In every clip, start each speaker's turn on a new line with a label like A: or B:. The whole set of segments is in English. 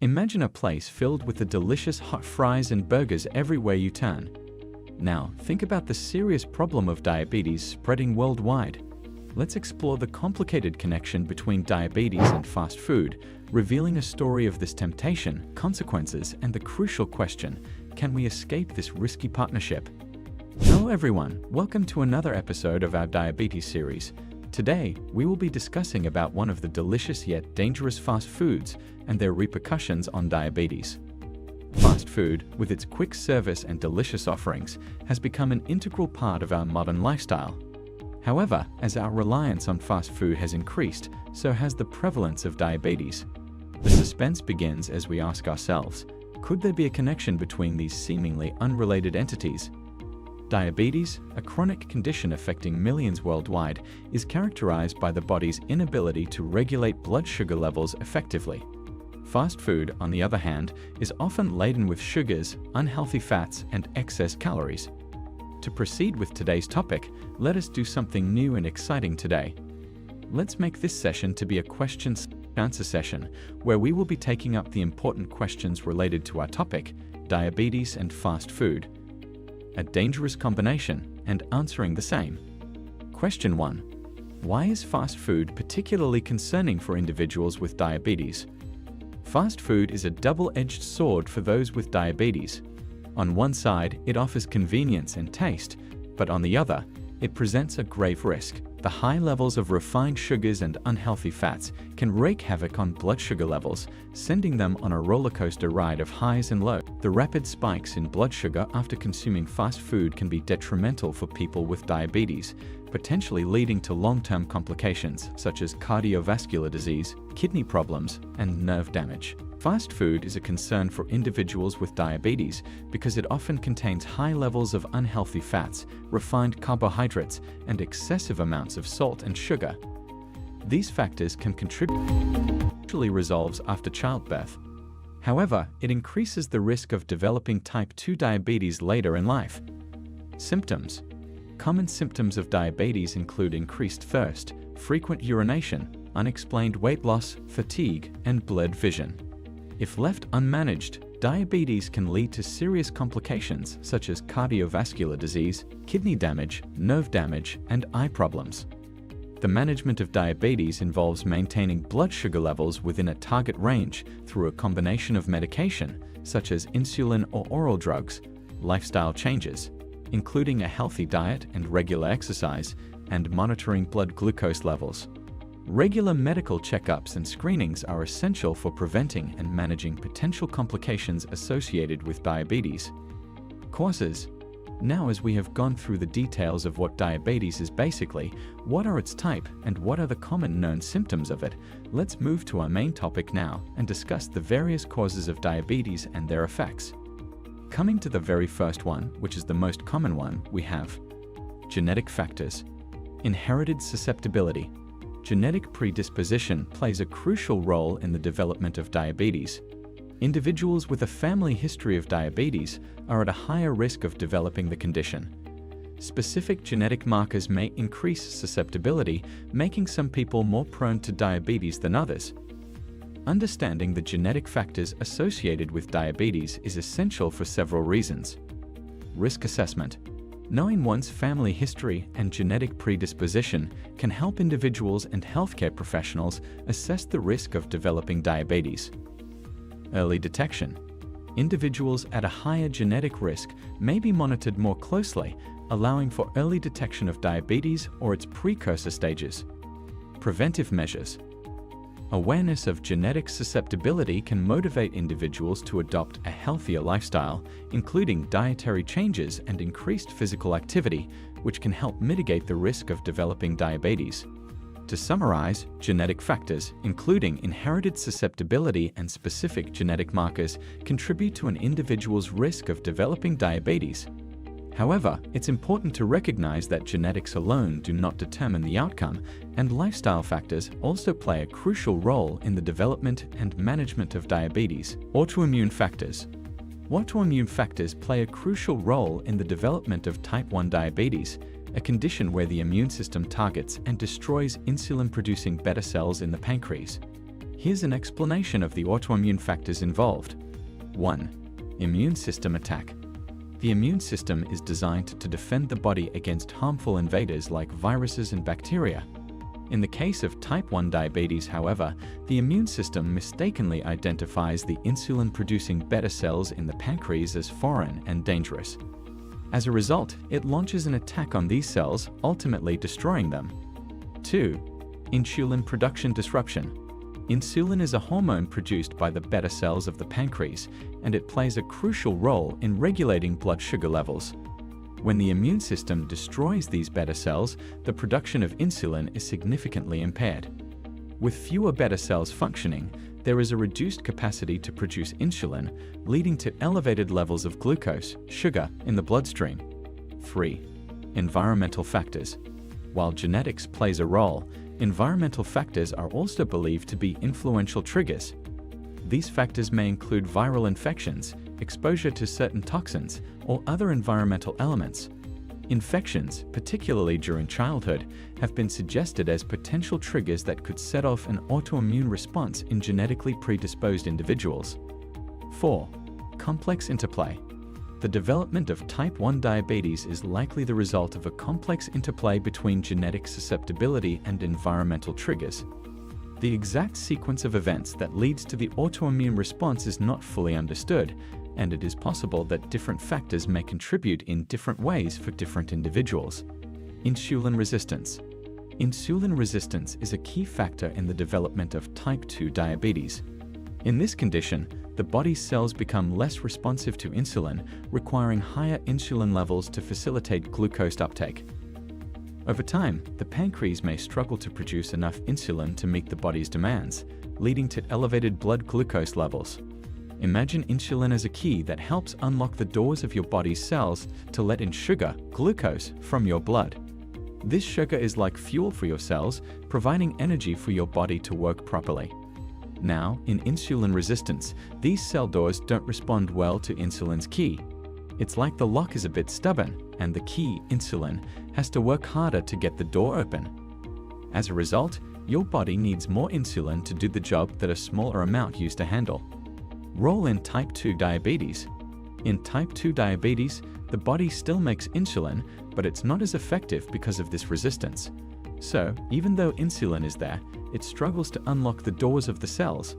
A: Imagine a place filled with the delicious hot fries and burgers everywhere you turn. Now, think about the serious problem of diabetes spreading worldwide. Let's explore the complicated connection between diabetes and fast food, revealing a story of this temptation, consequences, and the crucial question, can we escape this risky partnership? Hello everyone, welcome to another episode of our diabetes series. Today, we will be discussing about one of the delicious yet dangerous fast foods and their repercussions on diabetes. Fast food, with its quick service and delicious offerings, has become an integral part of our modern lifestyle. However, as our reliance on fast food has increased, so has the prevalence of diabetes. The suspense begins as we ask ourselves, could there be a connection between these seemingly unrelated entities? Diabetes, a chronic condition affecting millions worldwide, is characterized by the body's inability to regulate blood sugar levels effectively. Fast food, on the other hand, is often laden with sugars, unhealthy fats, and excess calories. To proceed with today's topic, let us do something new and exciting today. Let's make this session to be a question-answer session, where we will be taking up the important questions related to our topic, diabetes and fast food. A dangerous combination, and answering the same. Question 1. Why is fast food particularly concerning for individuals with diabetes? Fast food is a double-edged sword for those with diabetes. On one side, it offers convenience and taste, but on the other, it presents a grave risk. The high levels of refined sugars and unhealthy fats can wreak havoc on blood sugar levels, sending them on a roller coaster ride of highs and lows. The rapid spikes in blood sugar after consuming fast food can be detrimental for people with diabetes, potentially leading to long-term complications such as cardiovascular disease, kidney problems, and nerve damage. Fast food is a concern for individuals with diabetes because it often contains high levels of unhealthy fats, refined carbohydrates, and excessive amounts of salt and sugar. These factors can contribute usually resolves after childbirth. However, it increases the risk of developing type 2 diabetes later in life. Symptoms. Common symptoms of diabetes include increased thirst, frequent urination, unexplained weight loss, fatigue, and blurred vision. If left unmanaged, diabetes can lead to serious complications such as cardiovascular disease, kidney damage, nerve damage, and eye problems. The management of diabetes involves maintaining blood sugar levels within a target range through a combination of medication, such as insulin or oral drugs, lifestyle changes, including a healthy diet and regular exercise, and monitoring blood glucose levels. Regular medical checkups and screenings are essential for preventing and managing potential complications associated with diabetes. Causes. Now, as we have gone through the details of what diabetes is basically, what are its type, and what are the common known symptoms of it, let's move to our main topic now and discuss the various causes of diabetes and their effects. Coming to the very first one, which is the most common one, we have genetic factors. Inherited susceptibility. Genetic predisposition plays a crucial role in the development of diabetes. Individuals with a family history of diabetes are at a higher risk of developing the condition. Specific genetic markers may increase susceptibility, making some people more prone to diabetes than others. Understanding the genetic factors associated with diabetes is essential for several reasons. Risk assessment. Knowing one's family history and genetic predisposition can help individuals and healthcare professionals assess the risk of developing diabetes. Early detection. Individuals at a higher genetic risk may be monitored more closely, allowing for early detection of diabetes or its precursor stages. Preventive measures. Awareness of genetic susceptibility can motivate individuals to adopt a healthier lifestyle, including dietary changes and increased physical activity, which can help mitigate the risk of developing diabetes. To summarize, genetic factors, including inherited susceptibility and specific genetic markers, contribute to an individual's risk of developing diabetes. However, it's important to recognize that genetics alone do not determine the outcome, and lifestyle factors also play a crucial role in the development and management of diabetes. Autoimmune factors. Autoimmune factors play a crucial role in the development of type 1 diabetes, a condition where the immune system targets and destroys insulin-producing beta cells in the pancreas. Here's an explanation of the autoimmune factors involved. 1. Immune system attack. The immune system is designed to defend the body against harmful invaders like viruses and bacteria. In the case of type 1 diabetes, however, the immune system mistakenly identifies the insulin-producing beta cells in the pancreas as foreign and dangerous. As a result, it launches an attack on these cells, ultimately destroying them. 2. Insulin production disruption. Insulin is a hormone produced by the beta cells of the pancreas, and it plays a crucial role in regulating blood sugar levels. When the immune system destroys these beta cells, the production of insulin is significantly impaired. With fewer beta cells functioning, there is a reduced capacity to produce insulin, leading to elevated levels of glucose, sugar, in the bloodstream. 3. Environmental factors. While genetics plays a role, environmental factors are also believed to be influential triggers. These factors may include viral infections, exposure to certain toxins, or other environmental elements. Infections, particularly during childhood, have been suggested as potential triggers that could set off an autoimmune response in genetically predisposed individuals. 4. Complex interplay. The development of type 1 diabetes is likely the result of a complex interplay between genetic susceptibility and environmental triggers. The exact sequence of events that leads to the autoimmune response is not fully understood, and it is possible that different factors may contribute in different ways for different individuals. Insulin resistance. Insulin resistance is a key factor in the development of type 2 diabetes. In this condition, the body's cells become less responsive to insulin, requiring higher insulin levels to facilitate glucose uptake. Over time, the pancreas may struggle to produce enough insulin to meet the body's demands, leading to elevated blood glucose levels. Imagine insulin as a key that helps unlock the doors of your body's cells to let in sugar, glucose, from your blood. This sugar is like fuel for your cells, providing energy for your body to work properly. Now, in insulin resistance, these cell doors don't respond well to insulin's key. It's like the lock is a bit stubborn, and the key, insulin, has to work harder to get the door open. As a result, your body needs more insulin to do the job that a smaller amount used to handle. Role in type 2 diabetes. In type 2 diabetes, the body still makes insulin, but it's not as effective because of this resistance. So, even though insulin is there, it struggles to unlock the doors of the cells.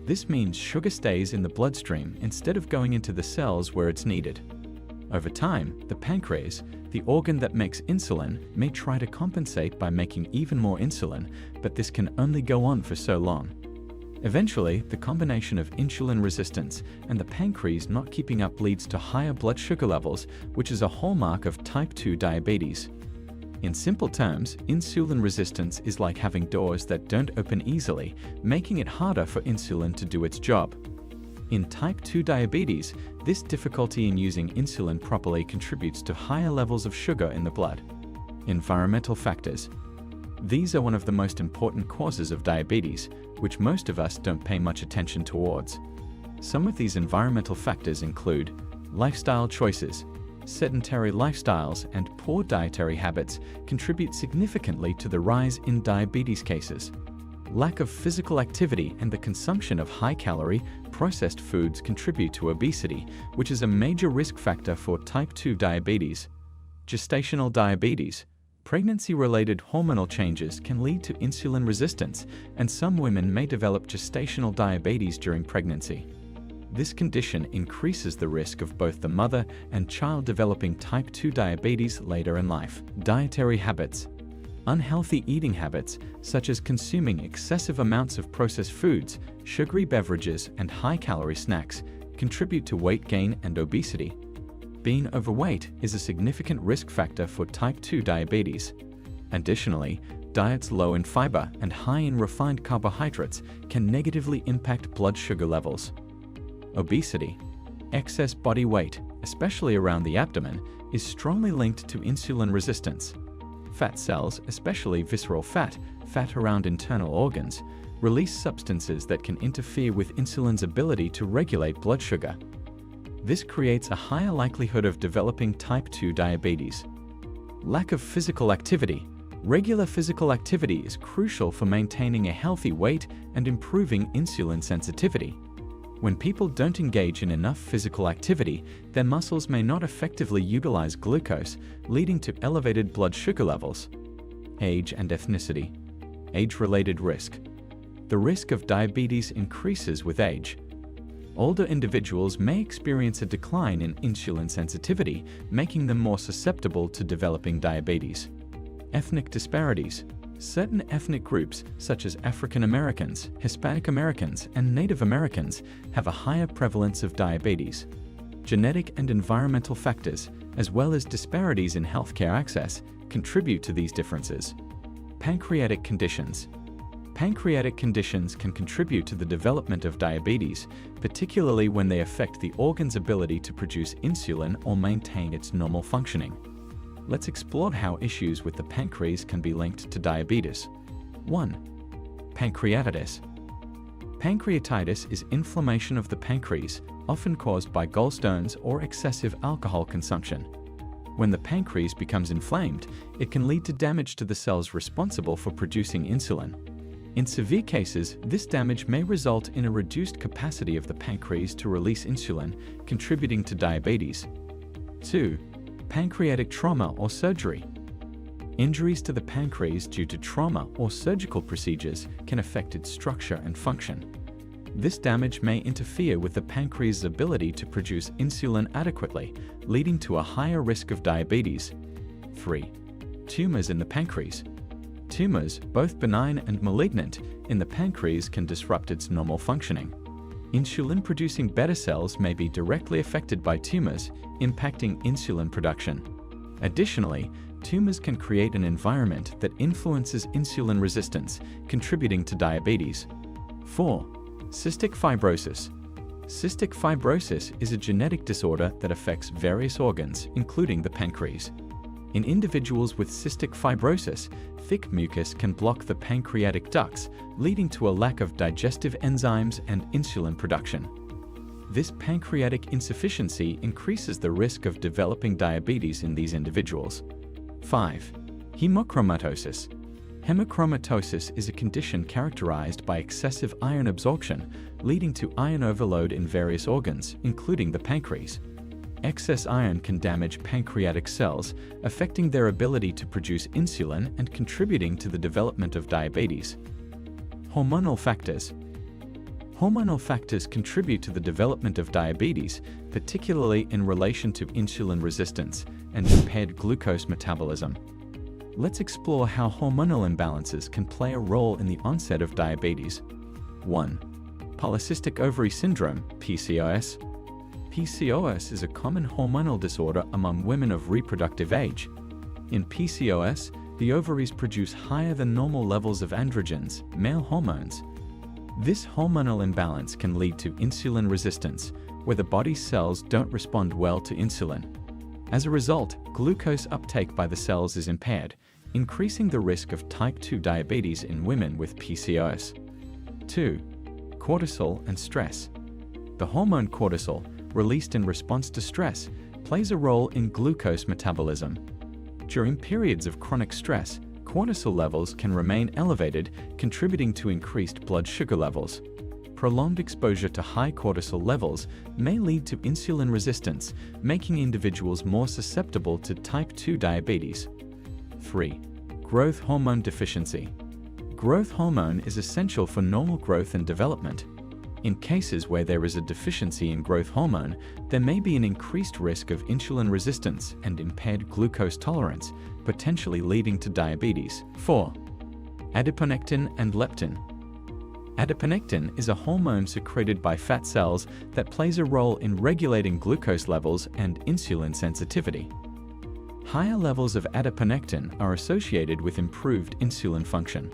A: This means sugar stays in the bloodstream instead of going into the cells where it's needed. Over time, the pancreas, the organ that makes insulin, may try to compensate by making even more insulin, but this can only go on for so long. Eventually, the combination of insulin resistance and the pancreas not keeping up leads to higher blood sugar levels, which is a hallmark of type 2 diabetes. In simple terms, insulin resistance is like having doors that don't open easily, making it harder for insulin to do its job. In type 2 diabetes, this difficulty in using insulin properly contributes to higher levels of sugar in the blood. Environmental factors. These are one of the most important causes of diabetes, which most of us don't pay much attention towards. Some of these environmental factors include lifestyle choices. Sedentary lifestyles and poor dietary habits contribute significantly to the rise in diabetes cases. Lack of physical activity and the consumption of high-calorie, processed foods contribute to obesity, which is a major risk factor for type 2 diabetes. Gestational diabetes. Pregnancy-related hormonal changes can lead to insulin resistance, and some women may develop gestational diabetes during pregnancy. This condition increases the risk of both the mother and child developing type 2 diabetes later in life. Dietary habits. Unhealthy eating habits, such as consuming excessive amounts of processed foods, sugary beverages, and high-calorie snacks, contribute to weight gain and obesity. Being overweight is a significant risk factor for type 2 diabetes. Additionally, diets low in fiber and high in refined carbohydrates can negatively impact blood sugar levels. Obesity. Excess body weight, especially around the abdomen, is strongly linked to insulin resistance. Fat cells, especially visceral fat, fat around internal organs, release substances that can interfere with insulin's ability to regulate blood sugar. This creates a higher likelihood of developing type 2 diabetes. Lack of physical activity. Regular physical activity is crucial for maintaining a healthy weight and improving insulin sensitivity. When people don't engage in enough physical activity, their muscles may not effectively utilize glucose, leading to elevated blood sugar levels. Age and ethnicity. Age-related risk. The risk of diabetes increases with age. Older individuals may experience a decline in insulin sensitivity, making them more susceptible to developing diabetes. Ethnic disparities. Certain ethnic groups, such as African Americans, Hispanic Americans, and Native Americans, have a higher prevalence of diabetes. Genetic and environmental factors, as well as disparities in healthcare access, contribute to these differences. Pancreatic conditions. Pancreatic conditions can contribute to the development of diabetes, particularly when they affect the organ's ability to produce insulin or maintain its normal functioning. Let's explore how issues with the pancreas can be linked to diabetes. 1. Pancreatitis. Pancreatitis is inflammation of the pancreas, often caused by gallstones or excessive alcohol consumption. When the pancreas becomes inflamed, it can lead to damage to the cells responsible for producing insulin. In severe cases, this damage may result in a reduced capacity of the pancreas to release insulin, contributing to diabetes. 2. Pancreatic trauma or surgery. Injuries to the pancreas due to trauma or surgical procedures can affect its structure and function. This damage may interfere with the pancreas' ability to produce insulin adequately, leading to a higher risk of diabetes. 3. Tumors in the pancreas. Tumors, both benign and malignant, in the pancreas can disrupt its normal functioning. Insulin-producing beta cells may be directly affected by tumors, impacting insulin production. Additionally, tumors can create an environment that influences insulin resistance, contributing to diabetes. 4. Cystic fibrosis. Cystic fibrosis is a genetic disorder that affects various organs, including the pancreas. In individuals with cystic fibrosis, thick mucus can block the pancreatic ducts, leading to a lack of digestive enzymes and insulin production. This pancreatic insufficiency increases the risk of developing diabetes in these individuals. 5. Hemochromatosis. Hemochromatosis is a condition characterized by excessive iron absorption, leading to iron overload in various organs, including the pancreas. Excess iron can damage pancreatic cells, affecting their ability to produce insulin and contributing to the development of diabetes. Hormonal factors. Hormonal factors contribute to the development of diabetes, particularly in relation to insulin resistance and impaired glucose metabolism. Let's explore how hormonal imbalances can play a role in the onset of diabetes. 1. Polycystic ovary syndrome, PCOS. PCOS is a common hormonal disorder among women of reproductive age. In PCOS, the ovaries produce higher than normal levels of androgens, male hormones. This hormonal imbalance can lead to insulin resistance, where the body's cells don't respond well to insulin. As a result, glucose uptake by the cells is impaired, increasing the risk of type 2 diabetes in women with PCOS. 2. Cortisol and stress. The hormone cortisol, released in response to stress, plays a role in glucose metabolism. During periods of chronic stress, cortisol levels can remain elevated, contributing to increased blood sugar levels. Prolonged exposure to high cortisol levels may lead to insulin resistance, making individuals more susceptible to type 2 diabetes. 3. Growth hormone deficiency. Growth hormone is essential for normal growth and development. In cases where there is a deficiency in growth hormone, there may be an increased risk of insulin resistance and impaired glucose tolerance, potentially leading to diabetes. 4. Adiponectin and leptin. Adiponectin is a hormone secreted by fat cells that plays a role in regulating glucose levels and insulin sensitivity. Higher levels of adiponectin are associated with improved insulin function.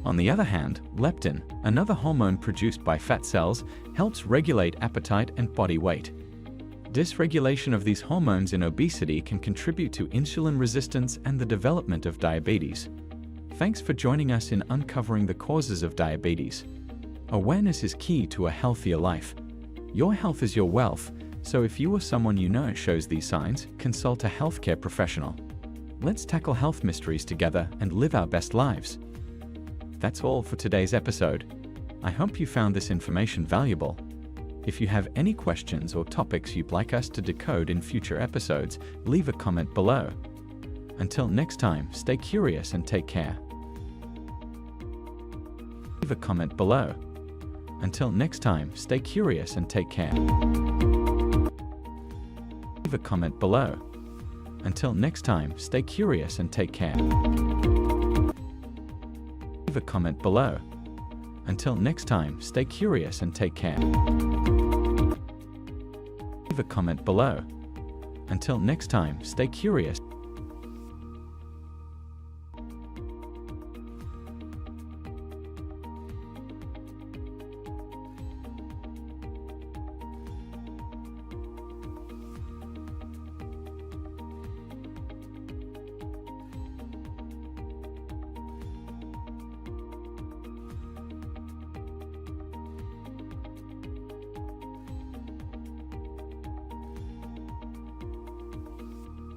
A: On the other hand, leptin, another hormone produced by fat cells, helps regulate appetite and body weight. Dysregulation of these hormones in obesity can contribute to insulin resistance and the development of diabetes. Thanks for joining us in uncovering the causes of diabetes. Awareness is key to a healthier life. Your health is your wealth, so if you or someone you know shows these signs, consult a healthcare professional. Let's tackle health mysteries together and live our best lives. That's all for today's episode. I hope you found this information valuable. If you have any questions or topics you'd like us to decode in future episodes, leave a comment below. Until next time, stay curious and take care. Leave a comment below. Until next time, stay curious and take care. Leave a comment below. Until next time, stay curious and take care. Leave a comment below. Until next time, stay curious and take care. Leave a comment below. Until next time, stay curious.